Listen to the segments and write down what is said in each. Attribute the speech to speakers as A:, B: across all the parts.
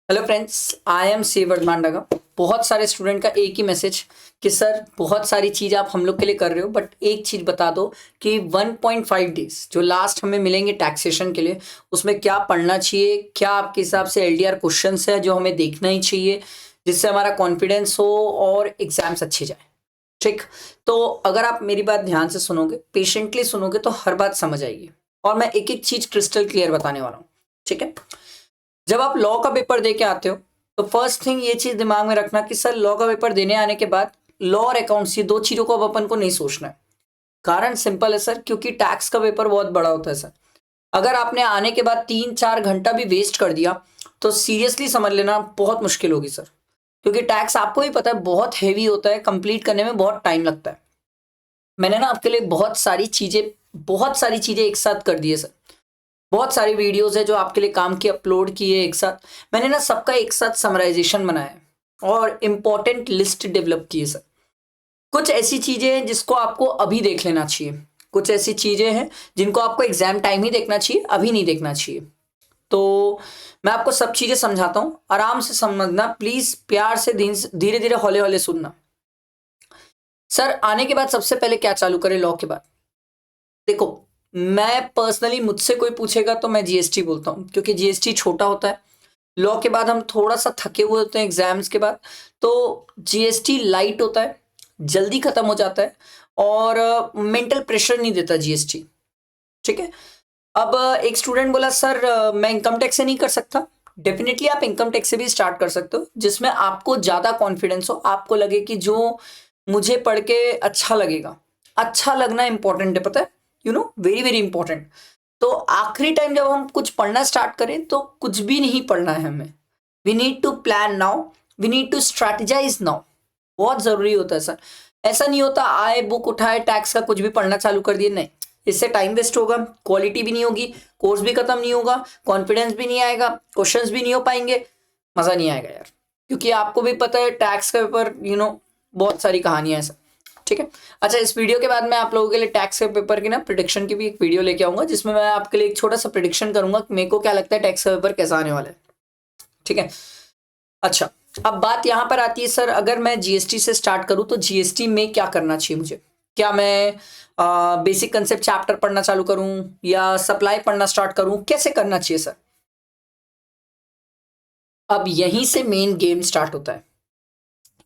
A: Hello friends, I am C Vardhman. बहुत सारे student का एक ही मैसेज कि सर बहुत सारी चीज़ आप हम लोग के लिए कर रहे हो, बट एक चीज़ बता दो कि 1.5 डेज जो लास्ट हमें मिलेंगे टैक्सेशन के लिए, उसमें क्या पढ़ना चाहिए, क्या आपके हिसाब से एलडीआर क्वेश्चंस है जो हमें देखना ही चाहिए जिससे हमारा कॉन्फिडेंस हो और एग्जाम्स अच्छे जाए। ठीक, तो अगर आप मेरी बात ध्यान से सुनोगे, पेशेंटली सुनोगे तो हर बात समझ आएगी और मैं एक एक चीज़ क्रिस्टल क्लियर बताने वाला हूँ। ठीक है, जब आप लॉ का पेपर दे के आते हो तो फर्स्ट थिंग ये चीज दिमाग में रखना कि सर लॉ का पेपर देने आने के बाद लॉ और अकाउंट्स, ये दो चीजों को अब अपन को नहीं सोचना है। कारण सिंपल है सर, क्योंकि टैक्स का पेपर बहुत बड़ा होता है सर। अगर आपने आने के बाद 3-4 घंटा भी वेस्ट कर दिया तो सीरियसली समझ लेना बहुत मुश्किल होगी सर, क्योंकि टैक्स आपको ही पता है बहुत हैवी होता है, कंप्लीट करने में बहुत टाइम लगता है। मैंने ना आपके लिए बहुत सारी चीजें एक साथ कर दी है सर। बहुत सारी वीडियोस है जो आपके लिए काम की अपलोड की है एक साथ। मैंने ना सबका एक साथ समराइजेशन बनाया है और इम्पोर्टेंट लिस्ट डेवलप की है सर। कुछ ऐसी चीजें हैं जिसको आपको अभी देख लेना चाहिए, कुछ ऐसी चीजें हैं जिनको आपको एग्जाम टाइम ही देखना चाहिए, अभी नहीं देखना चाहिए। तो मैं आपको सब चीजें समझाता हूँ, आराम से समझना प्लीज, प्यार से धीरे धीरे हौले हौले सुनना। सर आने के बाद सबसे पहले क्या चालू करें लॉ के बाद? देखो, मैं पर्सनली, मुझसे कोई पूछेगा तो मैं जीएसटी बोलता हूँ, क्योंकि जीएसटी छोटा होता है। लॉ के बाद हम थोड़ा सा थके हुए होते हैं एग्जाम्स के बाद, तो जीएसटी लाइट होता है, जल्दी खत्म हो जाता है और मेंटल प्रेशर नहीं देता जीएसटी। ठीक है, अब एक स्टूडेंट बोला सर मैं इनकम टैक्स से नहीं कर सकता। डेफिनेटली आप इनकम टैक्स से भी स्टार्ट कर सकते हो, जिसमें आपको ज्यादा कॉन्फिडेंस हो, आपको लगे कि जो मुझे पढ़ के अच्छा लगेगा। अच्छा लगना इंपॉर्टेंट है, पता है, वेरी वेरी इंपॉर्टेंट। तो आखिरी टाइम जब हम कुछ पढ़ना स्टार्ट करें तो कुछ भी नहीं पढ़ना है हमें। We need to plan now, we need to strategise now. बहुत जरूरी होता है सर। ऐसा नहीं होता आए बुक उठाए टैक्स का कुछ भी पढ़ना चालू कर दिए, नहीं। इससे टाइम वेस्ट होगा, क्वालिटी भी नहीं होगी, कोर्स भी खत्म नहीं होगा, कॉन्फिडेंस भी नहीं आएगा, क्वेश्चंस भी नहीं हो पाएंगे, मजा नहीं आएगा यार। क्योंकि आपको भी पता है टैक्स का पेपर, बहुत सारी कहानियां हैं सर। ठीक है, अच्छा, इस वीडियो के बाद मैं आप लोगों के लिए टैक्स के पेपर की ना प्रिडिक्शन की भी एक वीडियो लेके आऊंगा, जिसमें मैं आपके लिए एक छोटा सा प्रिडिक्शन करूंगा कि मेरे को क्या लगता है टैक्स का पेपर कैसा आने वाला है। ठीक है, अच्छा, अब बात यहां पर आती है सर, अगर मैं जीएसटी से स्टार्ट करूं तो जीएसटी में क्या करना चाहिए मुझे? क्या मैं बेसिक कंसेप्ट चैप्टर पढ़ना चालू करूं या सप्लाई पढ़ना स्टार्ट करूं, कैसे करना चाहिए सर? अब यहीं से मेन गेम स्टार्ट होता है,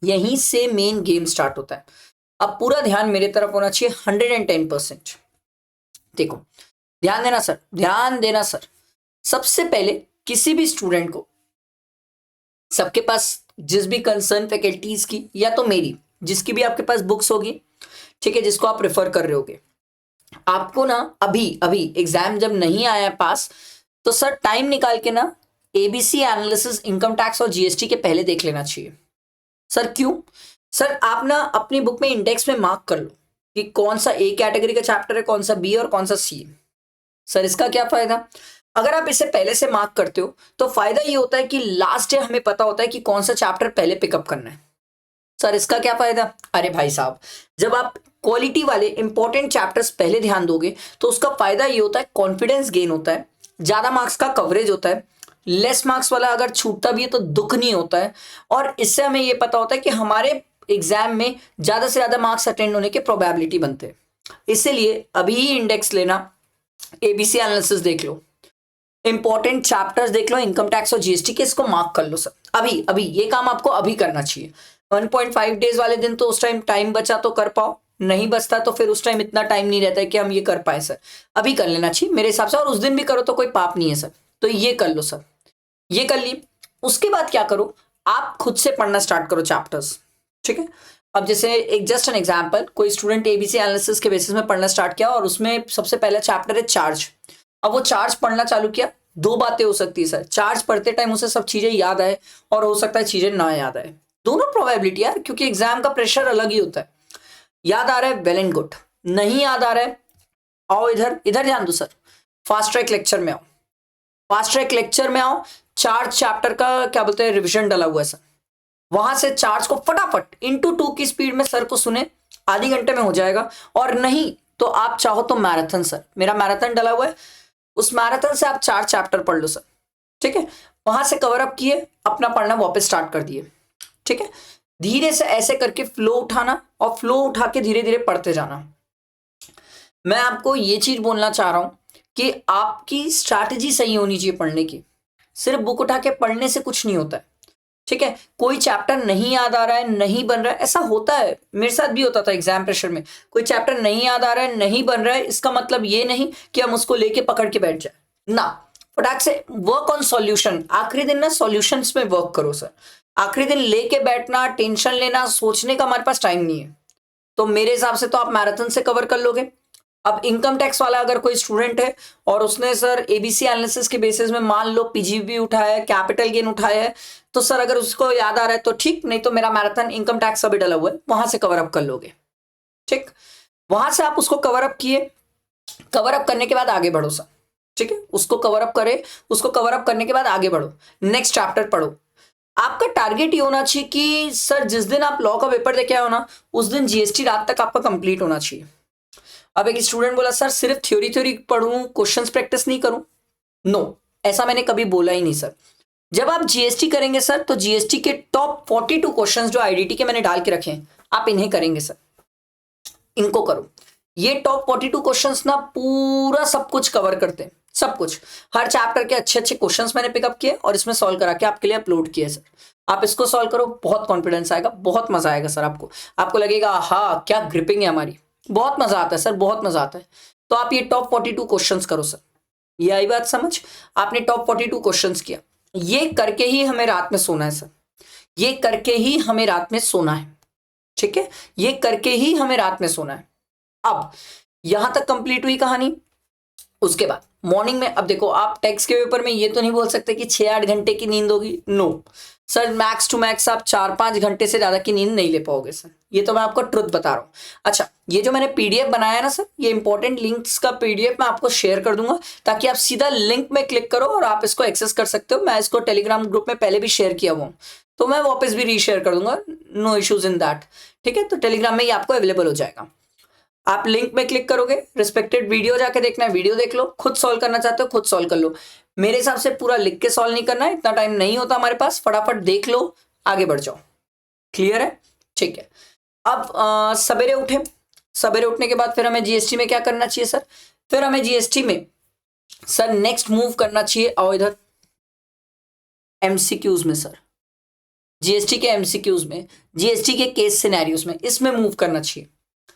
A: यहीं से मेन गेम स्टार्ट होता है। अब पूरा ध्यान मेरे तरफ होना चाहिए 110%। देखो, ध्यान देना सर, ध्यान देना सर। सबसे पहले किसी भी स्टूडेंट को, सबके पास जिस भी कंसर्न फैकल्टीज की या तो मेरी, जिसकी भी आपके पास बुक्स होगी, ठीक है, जिसको आप रेफर कर रहे होगे, आपको ना अभी अभी एग्जाम जब नहीं आया पास, तो सर टाइम निकाल के ना एबीसी एनालिसिस इनकम टैक्स और जीएसटी के पहले देख लेना चाहिए। सर क्यों? सर आप ना अपनी बुक में इंडेक्स में मार्क कर लो कि कौन सा ए कैटेगरी का चैप्टर है, कौन सा बी और कौन सा सी। सर इसका क्या फायदा? अगर आप इसे पहले से मार्क करते हो तो फायदा ये होता है कि लास्ट डे हमें पता होता है कि कौन सा चैप्टर पहले पिकअप करना है। सर इसका क्या फायदा? अरे भाई साहब, जब आप क्वालिटी वाले इंपॉर्टेंट चैप्टर्स पहले ध्यान दोगे तो उसका फायदा ये होता है, कॉन्फिडेंस गेन होता है, ज्यादा मार्क्स का कवरेज होता है, लेस मार्क्स वाला अगर छूटता भी है तो दुख नहीं होता है, और इससे हमें ये पता होता है कि हमारे एग्जाम में ज्यादा से ज्यादा मार्क्स अटेंड होने के प्रोबेबिलिटी बनते हैं। इसीलिए अभी ही इंडेक्स लेना, एबीसी एनालिसिस देख लो, इंपॉर्टेंट चैप्टर्स देख लो, इनकम टैक्स और जीएसटी के, इसको मार्क कर लो सर। अभी अभी ये काम आपको अभी करना चाहिए। 1.5 डेज वाले दिन तो उस टाइम बचा तो कर पाओ, नहीं बचता तो फिर उस टाइम इतना टाइम नहीं रहता है कि हम ये कर पाए सर। अभी कर लेना चाहिए मेरे हिसाब से, और उस दिन भी करो तो कोई पाप नहीं है सर। तो ये कर लो सर, ये कर ली। उसके बाद क्या करो, आप खुद से पढ़ना स्टार्ट करो चैप्टर्स। ठीक है, अब जैसे एक जस्ट एन एग्जाम्पल, कोई स्टूडेंट एबीसी एनालिसिस के बेसिस में पढ़ना स्टार्ट किया और उसमें सबसे पहला चैप्टर है चार्ज। अब वो चार्ज पढ़ना चालू किया, दो बातें हो सकती है सर, चार्ज पढ़ते टाइम उसे सब चीजें याद आए और हो सकता है चीजें ना याद आए, दोनों प्रोबेबिलिटी यार, क्योंकि एग्जाम का प्रेशर अलग ही होता है। याद आ रहा है, वेल एंड गुड। नहीं याद आ रहा है, आओ इधर इधर ध्यान दो सर, फास्ट ट्रैक लेक्चर में आओ, फास्ट ट्रैक लेक्चर में आओ। चार्ज चैप्टर का क्या बोलते हैं, रिविजन डला हुआ है सर, वहां से चार्ज को फटाफट × 2 की स्पीड में सर को सुने, आधे घंटे में हो जाएगा। और नहीं तो आप चाहो तो मैराथन, सर मेरा मैराथन डला हुआ है, उस मैराथन से आप 4 चैप्टर पढ़ लो सर। ठीक है, वहां से कवर अप किए, अपना पढ़ना वापस स्टार्ट कर दिए। ठीक है, धीरे से ऐसे करके फ्लो उठाना और फ्लो उठा के धीरे धीरे पढ़ते जाना। मैं आपको ये चीज बोलना चाह रहा हूं कि आपकी स्ट्रैटेजी सही होनी चाहिए पढ़ने की। सिर्फ बुक उठा के पढ़ने से कुछ नहीं होता है। ठीक है, कोई चैप्टर नहीं याद आ रहा है, नहीं बन रहा है, ऐसा होता है, मेरे साथ भी होता था एग्जाम प्रेशर में। कोई चैप्टर नहीं याद आ रहा है, नहीं बन रहा है, इसका मतलब ये नहीं कि हम उसको लेके पकड़ के बैठ जाए ना। फटाक से वर्क ऑन सॉल्यूशन। आखिरी दिन ना सॉल्यूशंस में वर्क करो सर। आखिरी दिन लेके बैठना, टेंशन लेना, सोचने का हमारे पास टाइम नहीं है। तो मेरे हिसाब से तो आप मैराथन से कवर कर लोगे। अब इनकम टैक्स वाला अगर कोई स्टूडेंट है और उसने सर एबीसी एनालिसिस के बेसिस में मान लो पीजीबी उठाया है, कैपिटल गेन उठाया है, तो सर अगर उसको याद आ रहा है तो ठीक, नहीं तो मेरा मैराथन इनकम टैक्स अभी डला हुआ है, वहां से कवर अप कर लोगे। ठीक, वहां से आप उसको कवर अप किए, कवर अप करने के बाद आगे बढ़ो सर। ठीक है, उसको कवर अप करे, उसको कवर अप करने के बाद आगे बढ़ो, नेक्स्ट चैप्टर पढ़ो। आपका टारगेट ये होना चाहिए कि सर जिस दिन आप लॉ का पेपर देके आए हो ना, उस दिन जीएसटी रात तक आपका कंप्लीट होना चाहिए। अब एक स्टूडेंट बोला सर सिर्फ थ्योरी थ्योरी पढ़ूं, क्वेश्चंस प्रैक्टिस नहीं करूं। नो, ऐसा मैंने कभी बोला ही नहीं सर। जब आप जीएसटी करेंगे सर तो जीएसटी के टॉप 42 क्वेश्चंस जो आईडीटी के मैंने डाल के रखे हैं, आप इन्हें करेंगे सर, इनको करो। ये टॉप 42 क्वेश्चंस ना पूरा सब कुछ कवर करते हैं, सब कुछ, हर चैप्टर के अच्छे अच्छे क्वेश्चंस मैंने पिकअप किए और इसमें सॉल्व करा के आपके लिए अपलोड किए सर। आप इसको सॉल्व करो, बहुत कॉन्फिडेंस आएगा, बहुत मजा आएगा सर। आपको आपको लगेगा हाँ क्या ग्रिपिंग है हमारी, बहुत मजा आता है सर, बहुत मजा आता है। तो आप ये टॉप 42 क्वेश्चंस करो सर। ये आई बात समझ? आपने टॉप 42 क्वेश्चंस किया, ये करके ही हमें रात में सोना है सर, ये करके ही हमें रात में सोना है। ठीक है, ये करके ही हमें रात में सोना है। अब यहां तक कंप्लीट हुई कहानी। उसके बाद मॉर्निंग में, अब देखो आप टेक्स्ट के पेपर में ये तो नहीं बोल सकते कि 6-8 घंटे की नींद होगी, no sir, max to max आप 4-5 घंटे से ज्यादा की नींद नहीं ले पाओगे सर, ये तो मैं आपको ट्रुथ बता रहा हूं। अच्छा, ये जो मैंने पीडीएफ बनाया ना सर, ये इंपॉर्टेंट लिंक्स का पीडीएफ मैं आपको शेयर कर दूंगा, ताकि आप सीधा लिंक में क्लिक करो और आप इसको एक्सेस कर सकते हो। मैं इसको टेलीग्राम ग्रुप में पहले भी शेयर किया हुआ हूं, तो मैं वापस भी रीशेयर कर दूंगा, नो इश्यूज इन दैट। ठीक है, तो टेलीग्राम में ही आपको अवेलेबल हो जाएगा। आप लिंक में क्लिक करोगे, रिस्पेक्टेड वीडियो जाके देखना है, वीडियो देख लो, खुद सॉल्व करना चाहते हो खुद सॉल्व कर लो। मेरे हिसाब से पूरा लिख के सॉल्व नहीं करना है, इतना टाइम नहीं होता हमारे पास, फटाफट देख लो, आगे बढ़ जाओ। क्लियर है? ठीक है। अब सवेरे उठे, सवेरे उठने के बाद फिर हमें जीएसटी में क्या करना चाहिए सर? फिर हमें जीएसटी में सर नेक्स्ट मूव करना चाहिए, आओ इधर, एमसीक्यूज में सर, जीएसटी के एमसीक्यूज में, जीएसटी के केस सिनेरियोज में, इसमें मूव करना चाहिए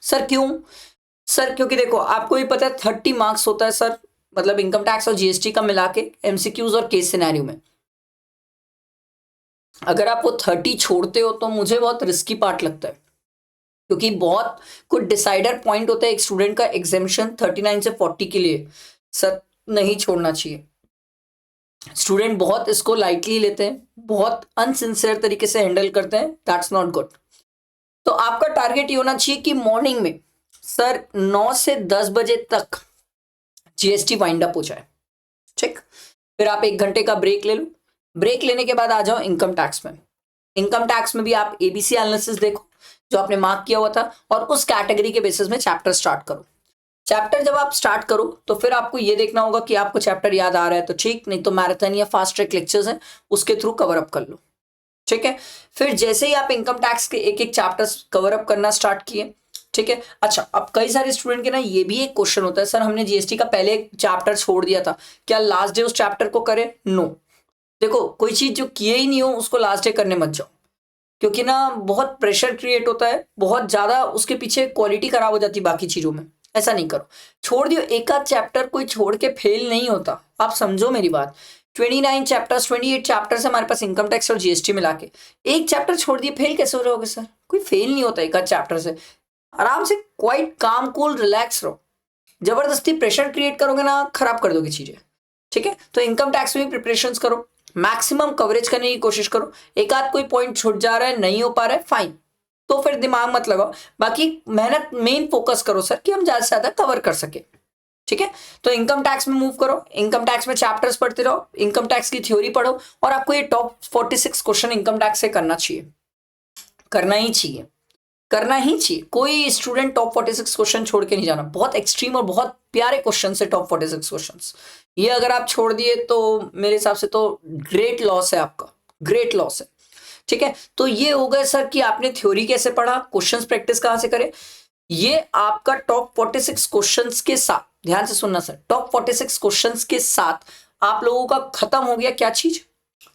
A: सर। क्यों सर? क्योंकि देखो आपको भी पता है 30 मार्क्स होता है सर, मतलब इनकम टैक्स और जीएसटी का मिला के एमसीक्यूज और केस सिनेरियो में। अगर आप वो 30 छोड़ते हो तो मुझे बहुत रिस्की पार्ट लगता है, क्योंकि बहुत कुछ डिसाइडर पॉइंट होता है एक स्टूडेंट का एग्जामिशन 39 से 40 के लिए, सर नहीं छोड़ना चाहिए। स्टूडेंट बहुत इसको लाइटली लेते हैं, बहुत अनसिंसियर तरीके से हैंडल करते हैं, दैट्स नॉट गुड। तो आपका टारगेट ये होना चाहिए कि मॉर्निंग में सर 9 से 10 बजे तक जीएसटी वाइंड अप हो जाए। ठीक, फिर आप 1 घंटे का ब्रेक ले लो, ब्रेक लेने के बाद आ जाओ इनकम टैक्स में। इनकम टैक्स में भी आप एबीसी एनालिसिस देखो जो आपने मार्क किया हुआ था, और उस कैटेगरी के बेसिस में चैप्टर स्टार्ट करो। चैप्टर जब आप स्टार्ट करो तो फिर आपको ये देखना होगा कि आपको चैप्टर याद आ रहा है तो ठीक, नहीं तो मैराथन या फास्ट ट्रैक लेक्चर्स हैं उसके थ्रू कवर अप कर लो। ठीक है, फिर जैसे ही आप इनकम टैक्स के एक एक चैप्टर कवर अप करना स्टार्ट किए, ठीक है। अच्छा, अब कई सारे स्टूडेंट के ना ये भी एक क्वेश्चन होता है, सर हमने जीएसटी का पहले एक चैप्टर छोड़ दिया था, क्या लास्ट डे उस चैप्टर को करें? नो, देखो कोई चीज जो किए ही नहीं हो उसको लास्ट डे करने मत जाओ, क्योंकि ना बहुत प्रेशर क्रिएट होता है, बहुत ज्यादा उसके पीछे क्वालिटी खराब हो जाती है बाकी चीजों में। ऐसा नहीं करो, छोड़ दियो एक आध चैप्टर, कोई छोड़ के फेल नहीं होता, आप समझो मेरी बात। 29 चैप्टर्स, 28 चैप्टर्स हमारे पास इनकम टैक्स और जीएसटी मिला के, एक चैप्टर छोड़ दिए फेल कैसे हो रहोगे सर? कोई फेल नहीं होता एक आध चैप्टर से। आराम से क्वाइट काम कूल रिलैक्स रहो, जबरदस्ती प्रेशर क्रिएट करोगे ना खराब कर दोगे चीजें। ठीक है, तो इनकम टैक्स में भी प्रिपरेशन करो, मैक्सिमम कवरेज करने की कोशिश करो। एक आध कोई पॉइंट छूट जा रहा है, नहीं हो पा रहा है, फाइन, तो फिर दिमाग मत लगाओ, बाकी मेहनत मेन फोकस करो सर कि हम ज्यादा से ज्यादा कवर कर सके। ठीक है, तो इनकम टैक्स में मूव करो, इनकम टैक्स में चैप्टर्स पढ़ते रहो, इनकम टैक्स की थ्योरी पढ़ो, और आपको ये टॉप 46 क्वेश्चन इनकम टैक्स से करना चाहिए, करना ही चाहिए। करना ही चाहिए। कोई स्टूडेंट टॉप 46 क्वेश्चन छोड़ के नहीं जाना। बहुत एक्सट्रीम और बहुत प्यारे क्वेश्चन है टॉप 46 क्वेश्चंस। ये अगर आप छोड़ दिए तो मेरे हिसाब से तो ग्रेट लॉस है आपका, ग्रेट लॉस है। ठीक है, तो ये हो गए सर कि आपने थ्योरी कैसे पढ़ा, क्वेश्चंस प्रैक्टिस कहां से करें। ये आपका टॉप 46 क्वेश्चंस के साथ, ध्यान से सुनना सर, टॉप 46 क्वेश्चंस के साथ आप लोगों का खत्म हो गया क्या चीज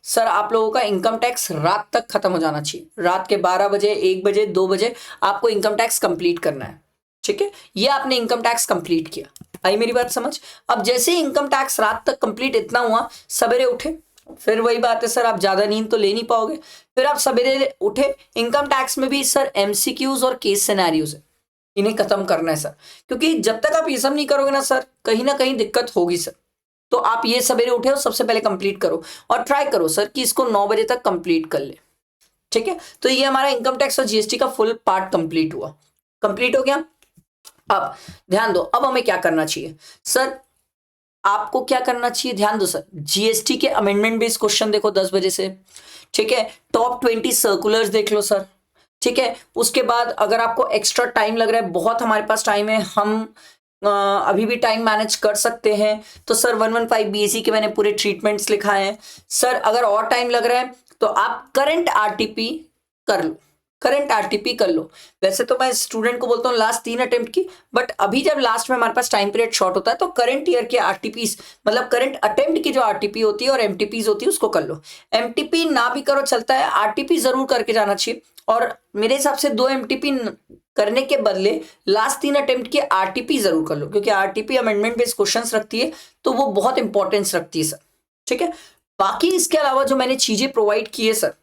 A: सर, आप लोगों का इनकम टैक्स रात तक खत्म हो जाना चाहिए। रात के 12 बजे, 1 बजे, 2 बजे आपको इनकम टैक्स कंप्लीट करना है। ठीक है, ये आपने इनकम टैक्स कंप्लीट किया। आई मेरी बात समझ। अब जैसे इनकम टैक्स रात तक कंप्लीट इतना हुआ, सवेरे उठे, फिर वही बात है सर, आप ज्यादा नींद तो ले नहीं पाओगे। फिर आप सवेरे उठे, इनकम टैक्स में भी सर एमसीक्यूज और केस सिनेरियोज है, इन्हें खत्म करना है सर। क्योंकि जब तक आप ये सब नहीं करोगे ना सर, कहीं ना कहीं दिक्कत होगी सर। तो आप ये सवेरे उठे हो, सबसे पहले कंप्लीट करो और ट्राई करो सर कि इसको 9 बजे तक कंप्लीट कर ले। ठीक है, तो ये हमारा इनकम टैक्स और जीएसटी का फुल पार्ट कंप्लीट हुआ, कंप्लीट हो गया। अब ध्यान दो, अब हमें क्या करना चाहिए सर, आपको क्या करना चाहिए, ध्यान दो सर। जीएसटी के अमेंडमेंट बेस्ड क्वेश्चन देखो 10 बजे से। ठीक है, टॉप 20 सर्कुलर्स देख लो सर। ठीक है, उसके बाद अगर आपको एक्स्ट्रा टाइम लग रहा है, बहुत हमारे पास टाइम है, हम अभी भी टाइम मैनेज कर सकते हैं, तो सर 115 बीएससी के मैंने पूरे ट्रीटमेंट्स लिखा है सर। अगर और टाइम लग रहा है तो आप करंट आरटीपी कर लो, करंट आरटीपी कर लो। वैसे तो मैं स्टूडेंट को बोलता हूँ लास्ट 3 अटेम्प्ट की, बट अभी जब लास्ट में हमारे पास टाइम पीरियड शॉर्ट होता है तो करंट ईयर के आरटीपीज, मतलब करंट अटेम्प्ट की जो आरटीपी होती है और एमटीपीज होती है उसको कर लो। एमटीपी ना भी करो चलता है, आरटीपी जरूर करके जाना चाहिए। और मेरे हिसाब से 2 एमटीपी करने के बदले लास्ट 3 अटेम्प्ट की आरटीपी जरूर कर लो, क्योंकि आरटीपी अमेंडमेंट बेस्ड क्वेश्चंस रखती है तो वो बहुत इंपॉर्टेंस रखती है सर। ठीक है, बाकी इसके अलावा जो मैंने चीजें प्रोवाइड की है sir,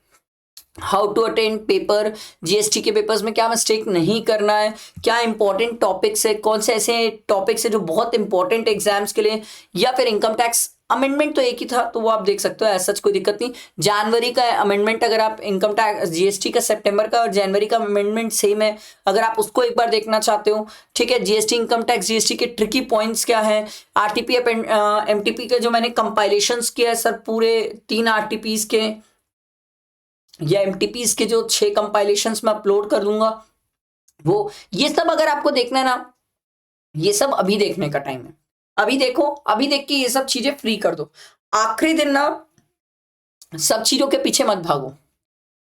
A: how to attend paper, GST के पेपर्स में क्या मिस्टेक नहीं करना है, क्या इंपॉर्टेंट टॉपिक्स है, कौन से ऐसे टॉपिक्स है जो बहुत इंपॉर्टेंट एग्जाम्स के लिए, या फिर इनकम टैक्स अमेंडमेंट तो एक ही था तो वो आप देख सकते हो, ऐसा कोई दिक्कत नहीं। जनवरी का अमेंडमेंट, अगर आप इनकम टैक्स जीएसटी का सितंबर का और जनवरी का अमेंडमेंट सेम है, अगर आप उसको एक बार देखना चाहते हो। ठीक है, जीएसटी इनकम टैक्स जीएसटी के ट्रिकी पॉइंट्स क्या है, आरटीपी एमटीपी के जो मैंने कंपाइलेशंस किया है सर, पूरे 3 आरटीपीज के या एमटीपीज के जो 6 कंपाइलेशंस मैं अपलोड कर दूंगा, वो ये सब अगर आपको देखना है ना, ये सब अभी देखने का टाइम है। अभी देखो, अभी देख के ये सब चीजें फ्री कर दो। आखिरी दिन ना सब चीजों के पीछे मत भागो।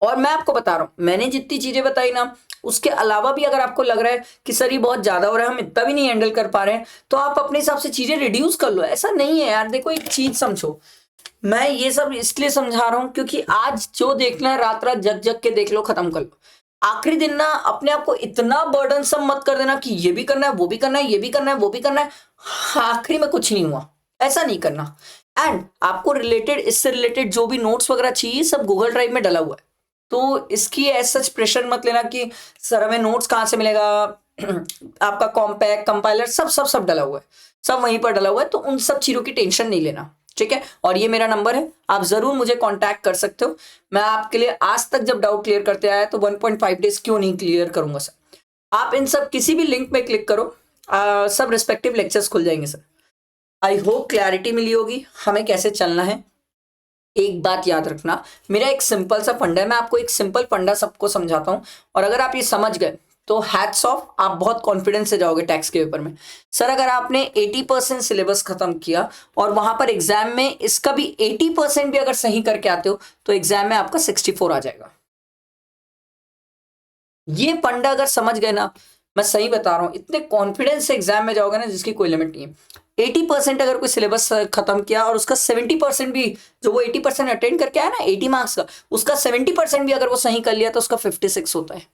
A: और मैं आपको बता रहा हूं, मैंने जितनी चीजें बताई ना, उसके अलावा भी अगर आपको लग रहा है कि सर ये बहुत ज्यादा हो रहा है, हम इतना भी नहीं हैंडल कर पा रहे हैं, तो आप अपने हिसाब से चीजें रिड्यूस कर लो। ऐसा नहीं है यार, देखो एक चीज समझो, मैं ये सब इसलिए समझा रहा हूं क्योंकि आज जो देखना है रात रात जग जग के देख लो, खत्म कर लो। आखिरी दिन ना अपने आप को इतना बर्डन सब मत कर देना कि ये भी करना है, वो भी करना है, ये भी करना है, वो भी करना है, आखिरी में कुछ नहीं हुआ। ऐसा नहीं करना। एंड आपको रिलेटेड, इससे रिलेटेड जो भी नोट्स वगैरह चाहिए सब गूगल ड्राइव में डला हुआ है, तो इसकी एज सच प्रेशर मत लेना कि सर हमें नोट्स कहाँ से मिलेगा। आपका कॉम्पैक्ट कंपाइलर सब सब सब डला हुआ है, सब वहीं पर डला हुआ है, तो उन सब चीजों की टेंशन नहीं लेना। ठीक है, और ये मेरा नंबर है, आप जरूर मुझे कांटेक्ट कर सकते हो। मैं आपके लिए आज तक जब डाउट क्लियर करते आया तो 1.5 डेज क्यों नहीं क्लियर करूंगा सर। आप इन सब किसी भी लिंक में क्लिक करो, सब रिस्पेक्टिव लेक्चर्स खुल जाएंगे सर। आई होप क्लैरिटी मिली होगी हमें कैसे चलना है। एक बात याद रखना, मेरा एक सिंपल सा फंडा है, मैं आपको एक सिंपल फंडा सबको समझाता हूं, और अगर आप ये समझ गए तो हैट्स ऑफ, आप बहुत कॉन्फिडेंस से जाओगे टैक्स के पेपर में। सर अगर आपने 80% सिलेबस खत्म किया और वहां पर एग्जाम में इसका भी 80% भी अगर सही करके आते हो तो एग्जाम में आपका 64 आ जाएगा। ये फंडा अगर समझ गए ना, मैं सही बता रहा हूं, इतने कॉन्फिडेंस से एग्जाम में जाओगे ना जिसकी कोई लिमिट नहीं है। 80% अगर कोई सिलेबस खत्म किया और उसका 70% भी, जो वो 80% अटेंड करके आया ना 80 मार्क्स का, उसका 70% भी अगर वो सही कर लिया तो उसका 56 होता है।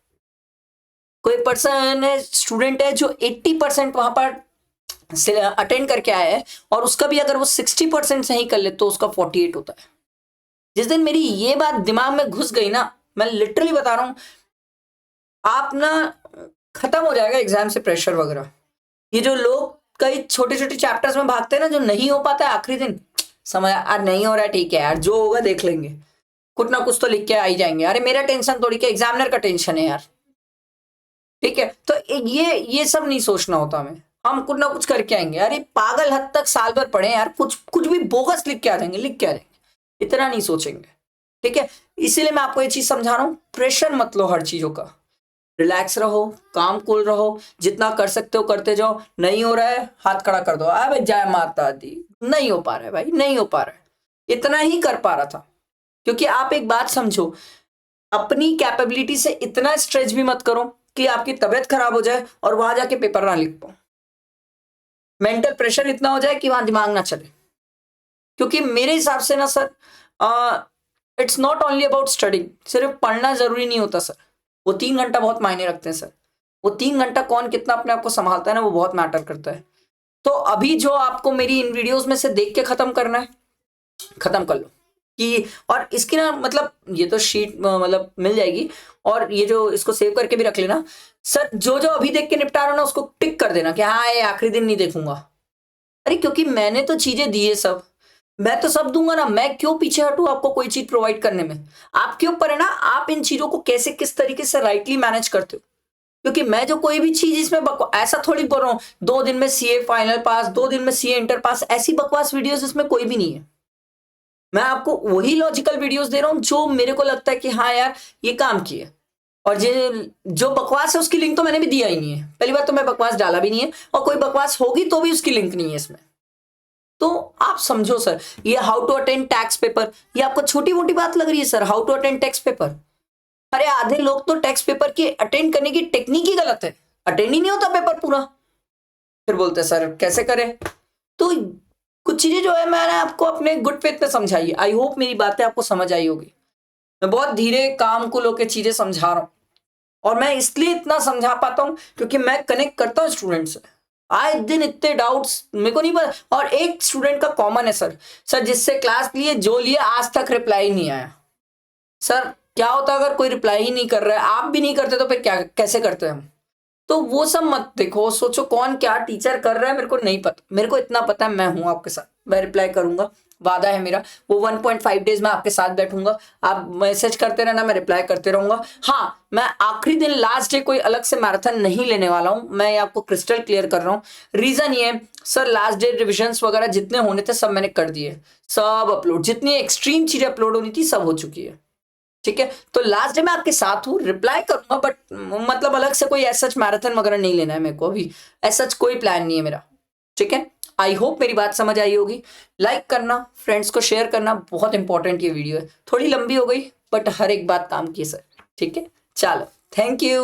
A: कोई पर्सन है, स्टूडेंट है जो 80% वहां पर अटेंड करके आया है और उसका भी अगर वो 60% सही कर ले तो उसका 48 होता है। जिस दिन मेरी ये बात दिमाग में घुस गई ना, मैं लिटरली बता रहा हूं, आप ना खत्म हो जाएगा एग्जाम से प्रेशर वगैरह। ये जो लोग कई छोटे छोटे चैप्टर्स में भागते हैं ना, जो नहीं हो पाता है आखिरी दिन, समझ यार नहीं हो रहा है, ठीक है यार जो होगा देख लेंगे, कुछ ना कुछ तो लिख के आ ही जाएंगे। अरे मेरा टेंशन थोड़ी क्या, एग्जामिनर का टेंशन है यार। ठीक है, तो ये सब नहीं सोचना होता हमें, हम कुछ ना कुछ करके आएंगे। अरे पागल हद तक साल भर पढ़े यार, कुछ कुछ भी बोगस लिख के आ जाएंगे, लिख के आ जाएंगे, इतना नहीं सोचेंगे। ठीक है, इसीलिए मैं आपको ये चीज समझा रहा हूं, प्रेशर मत लो हर चीजों का, रिलैक्स रहो, काम कूल रहो, जितना कर सकते हो करते जाओ। नहीं हो रहा है हाथ खड़ा कर दो, भाई जय माता दी। नहीं हो पा रहा है भाई, नहीं हो पा रहा है, इतना ही कर पा रहा था। क्योंकि आप एक बात समझो, अपनी कैपेबिलिटी से इतना स्ट्रेच भी मत करो कि आपकी तबीयत खराब हो जाए और वहां जाके पेपर ना लिख पाओ। मेंटल प्रेशर इतना हो जाए कि वहां दिमाग ना चले। क्योंकि मेरे हिसाब से ना sir, it's not only about studying. सिर्फ पढ़ना जरूरी नहीं होता सर, वो 3 घंटा बहुत मायने रखते हैं सर। वो 3 घंटा कौन कितना अपने आप को संभालता है ना, वो बहुत मैटर करता है। तो अभी जो आपको मेरी इन वीडियोस में से देख के खत्म करना है, खत्म कर लो। कि और इसकी ना मतलब ये तो शीट मतलब मिल जाएगी, और ये जो इसको सेव करके भी रख लेना सर। जो जो अभी देख के निपटा रहा हो ना, उसको टिक कर देना कि हाँ ये आखिरी दिन नहीं देखूंगा। अरे क्योंकि मैंने तो चीजें दी है सब, मैं तो सब दूंगा ना। मैं क्यों पीछे हटूं आपको कोई चीज प्रोवाइड करने में? आपके ऊपर है ना, आप इन चीजों को कैसे किस तरीके से राइटली मैनेज करते हो। क्योंकि मैं जो कोई भी चीज इसमें ऐसा थोड़ी बोल रहा हूं 2 दिन में सीए फाइनल पास, 2 दिन में सीए इंटर पास, ऐसी बकवास वीडियोस इसमें कोई भी नहीं है। मैं आपको वही लॉजिकल वीडियोस दे रहा हूं जो मेरे को लगता है कि हाँ यार ये काम किए। और ये जो बकवास है उसकी लिंक तो मैंने भी दिया ही नहीं है। पहली बात तो मैं बकवास डाला भी नहीं है, और कोई बकवास होगी तो भी उसकी लिंक नहीं है इसमें। तो आप समझो सर, ये how to attend tax paper, ये आपको छोटी मोटी बात लग रही है sir? How to attend tax paper, अरे आधे लोग तो टैक्स पेपर की अटेंड करने की टेक्निक ही गलत है, अटेंड ही नहीं होता पेपर पूरा, फिर बोलते हैं सर कैसे करें। तो कुछ चीजें जो है मैंने आपको अपने गुड फेथ में समझाई है। आई होप मेरी बातें आपको समझ आई होगी। मैं बहुत धीरे काम को लेकर चीजें समझा रहा हूं, और मैं इसलिए इतना समझा पाता हूं क्योंकि मैं कनेक्ट करता हूं स्टूडेंट से। आए दिन इतने डाउट्स मेरे को नहीं पता, और एक स्टूडेंट का कॉमन है सर जिससे क्लास लिए जो लिए आज तक रिप्लाई नहीं आया। सर क्या होता अगर कोई रिप्लाई ही नहीं कर रहा है, आप भी नहीं करते तो फिर क्या कैसे करते हैं हम? तो वो सब मत देखो, सोचो कौन क्या टीचर कर रहा है, मेरे को नहीं पता। मेरे को इतना पता है मैं हूं आपके साथ, मैं रिप्लाई करूंगा, वादा है मेरा। वो 1.5 डेज में आपके साथ बैठूंगा, आप मैसेज करते रहना, मैं रिप्लाई करते रहूंगा। हाँ, मैं आखिरी दिन लास्ट डे कोई अलग से मैराथन नहीं लेने वाला हूं, मैं ये आपको क्रिस्टल क्लियर कर रहा हूं। रीजन ये है सर, लास्ट डे रिविजन्स वगैरह जितने होने थे सब मैंने कर दिए, सब अपलोड, जितनी एक्सट्रीम चीजें अपलोड होनी थी सब हो चुकी है। ठीक है, तो लास्ट डे मैं आपके साथ हूँ, रिप्लाई करूंगा, बट मतलब अलग से कोई ऐसा मैराथन वगैरह नहीं लेना है मेरे को अभी, ऐसा कोई प्लान नहीं है मेरा। ठीक है, आई होप मेरी बात समझ आई होगी। लाइक करना, फ्रेंड्स को शेयर करना, बहुत इंपॉर्टेंट ये वीडियो है। थोड़ी लंबी हो गई बट हर एक बात काम की है सर। ठीक है, चलो, थैंक यू।